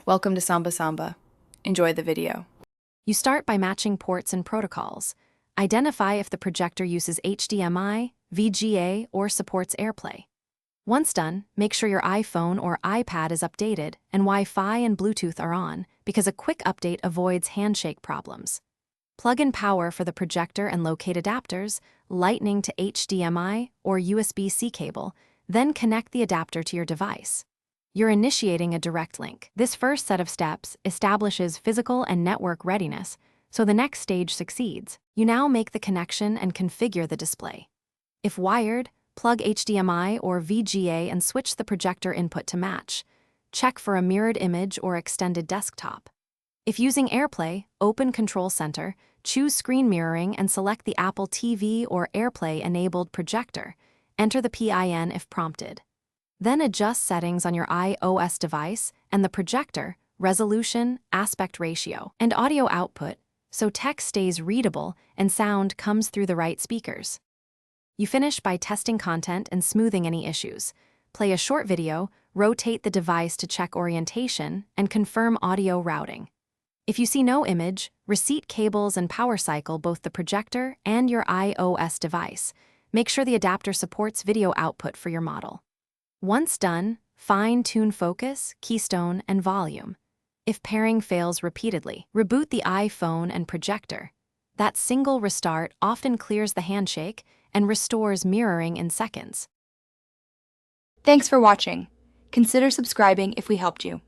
Welcome to Samba Samba. Enjoy the video. You start by matching ports and protocols. Identify if the projector uses HDMI, VGA, or supports AirPlay. Once done, make sure your iPhone or iPad is updated and Wi-Fi and Bluetooth are on, because a quick update avoids handshake problems. Plug in power for the projector and locate adapters, Lightning to HDMI or USB-C cable, then connect the adapter to your device. You're initiating a direct link. This first set of steps establishes physical and network readiness, so the next stage succeeds. You now make the connection and configure the display. If wired, plug HDMI or VGA and switch the projector input to match. Check for a mirrored image or extended desktop. If using AirPlay, open Control Center, choose Screen Mirroring and select the Apple TV or AirPlay-enabled projector. Enter the PIN if prompted. Then adjust settings on your iOS device and the projector, resolution, aspect ratio, and audio output, so text stays readable and sound comes through the right speakers. You finish by testing content and smoothing any issues. Play a short video, rotate the device to check orientation, and confirm audio routing. If you see no image, reseat cables and power cycle both the projector and your iOS device. Make sure the adapter supports video output for your model. Once done, fine-tune focus, keystone, and volume. If pairing fails repeatedly, reboot the iPhone and projector. That single restart often clears the handshake and restores mirroring in seconds. Thanks for watching. Consider subscribing if we helped you.